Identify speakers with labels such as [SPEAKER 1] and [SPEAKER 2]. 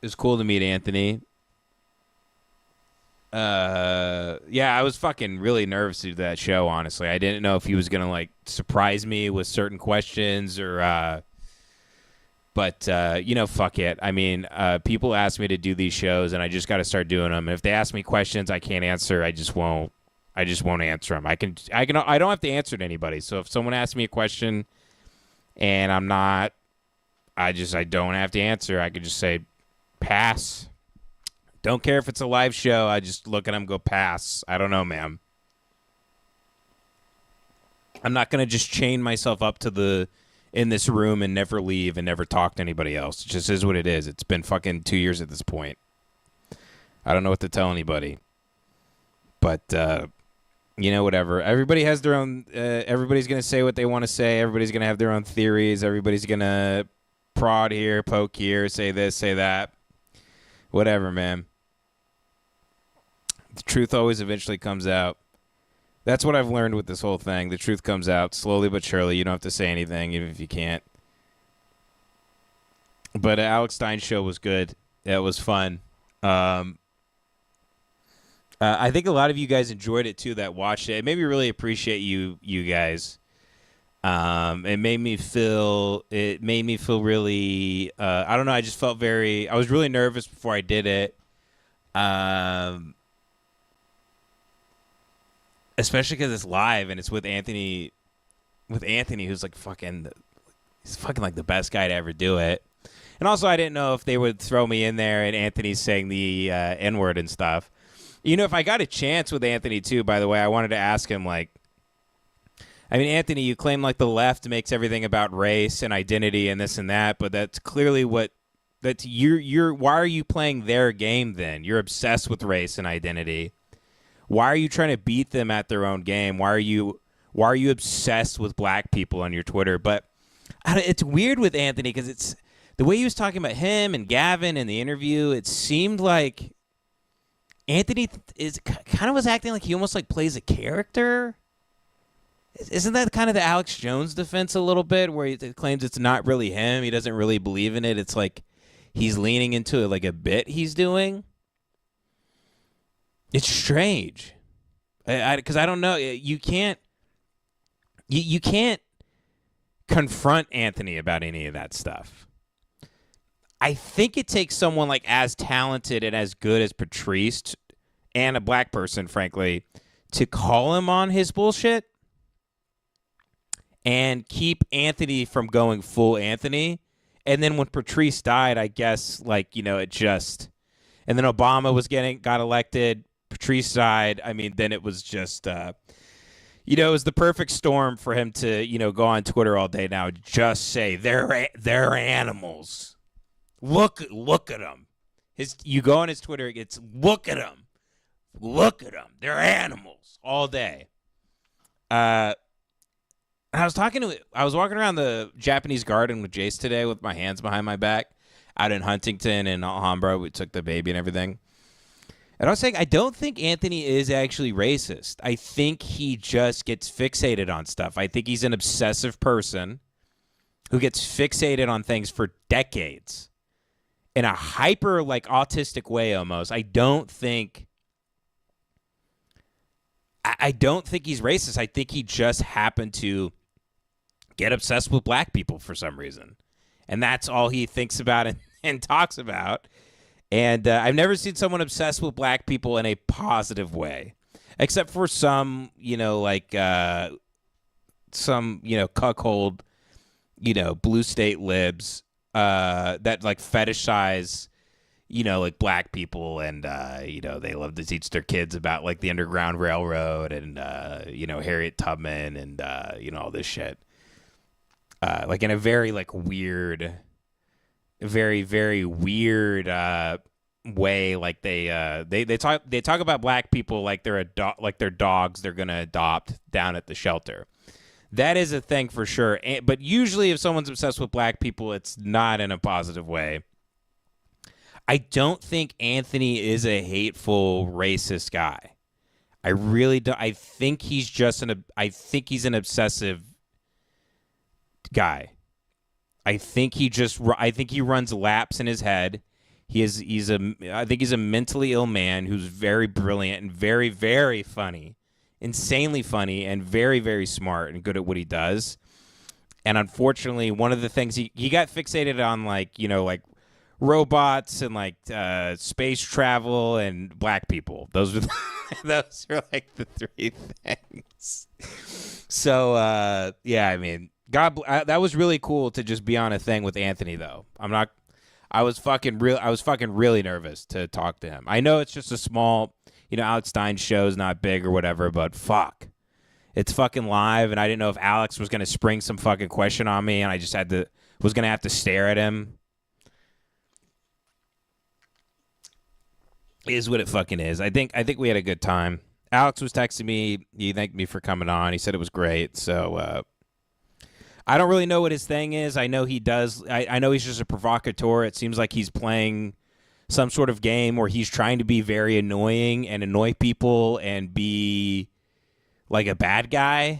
[SPEAKER 1] It was cool to meet Anthony. Yeah, I was fucking really nervous to do that show, honestly. I didn't know if he was gonna like surprise me with certain questions or but fuck it. I mean, people ask me to do these shows and I just got to start doing them. And if they ask me questions I can't answer, I just won't answer them. I don't have to answer to anybody. So if someone asks me a question and I don't have to answer. I could just say pass. Don't care if it's a live show. I just look at them, go pass. I don't know, ma'am. I'm not gonna just chain myself up to in this room and never leave and never talk to anybody else. It just is what it is. It's been fucking 2 years at this point. I don't know what to tell anybody. But whatever. Everybody has their own. Everybody's gonna say what they want to say. Everybody's gonna have their own theories. Everybody's gonna prod here, poke here, say this, say that. Whatever, man. The truth always eventually comes out. That's what I've learned with this whole thing. The truth comes out slowly but surely. You don't have to say anything, even if you can't. But Alex Stein's show was good. It was fun. I think a lot of you guys enjoyed it too that watched it. It made me really appreciate you guys. It made me feel really I don't know, I was really nervous before I did it. Especially because it's live and it's with Anthony who's like he's fucking like the best guy to ever do it. And also I didn't know if they would throw me in there and Anthony's saying the N-word and stuff. If I got a chance with Anthony too, by the way, I wanted to ask him Anthony, you claim like the left makes everything about race and identity and this and that, but that's clearly why are you playing their game then? You're obsessed with race and identity. Why are you trying to beat them at their own game? Why are you obsessed with black people on your Twitter? But it's weird with Anthony because it's the way he was talking about him and Gavin in the interview. It seemed like Anthony was acting like he almost like plays a character. Isn't that kind of the Alex Jones defense a little bit, where he claims it's not really him? He doesn't really believe in it. It's like he's leaning into it like a bit he's doing. It's strange, because I don't know. You can't confront Anthony about any of that stuff. I think it takes someone like as talented and as good as Patrice and a black person, frankly, to call him on his bullshit and keep Anthony from going full Anthony. And then when Patrice died, I guess it just, and then Obama got elected. Patrice died. I mean, then it was just, it was the perfect storm for him to, go on Twitter all day now, just say they're animals. Look at them. You go on his Twitter, it's look at them. They're animals all day. I was walking around the Japanese garden with Jace today with my hands behind my back out in Huntington and Alhambra. We took the baby and everything. And I was saying, I don't think Anthony is actually racist. I think he just gets fixated on stuff. I think he's an obsessive person who gets fixated on things for decades in a hyper, autistic way almost. I don't think he's racist. I think he just happened to get obsessed with black people for some reason. And that's all he thinks about and talks about. And I've never seen someone obsessed with black people in a positive way, except for some, cuckold, blue state libs that fetishize, black people. And, they love to teach their kids about the Underground Railroad and, Harriet Tubman and, all this shit. In a very weird, very, very weird way. They talk about black people like they're they're dogs they're gonna adopt down at the shelter. That is a thing for sure. But usually if someone's obsessed with black people, it's not in a positive way. I don't think Anthony is a hateful, racist guy. I really don't. I think he's an obsessive guy. I think he runs laps in his head. I think he's a mentally ill man who's very brilliant and very, very funny, insanely funny, and very, very smart and good at what he does. And unfortunately, one of the things he got fixated on, like, like robots and like space travel and black people. Those are those are like the three things. So yeah, I mean, that was really cool to just be on a thing with Anthony, though. I was fucking really nervous to talk to him. I know it's just a small, Alex Stein's show's not big or whatever, but fuck. It's fucking live, and I didn't know if Alex was going to spring some fucking question on me, and I just was going to have to stare at him. It is what it fucking is. I think we had a good time. Alex was texting me. He thanked me for coming on. He said it was great. So I don't really know what his thing is. I know he does. I know he's just a provocateur. It seems like he's playing some sort of game where he's trying to be very annoying and annoy people and be like a bad guy.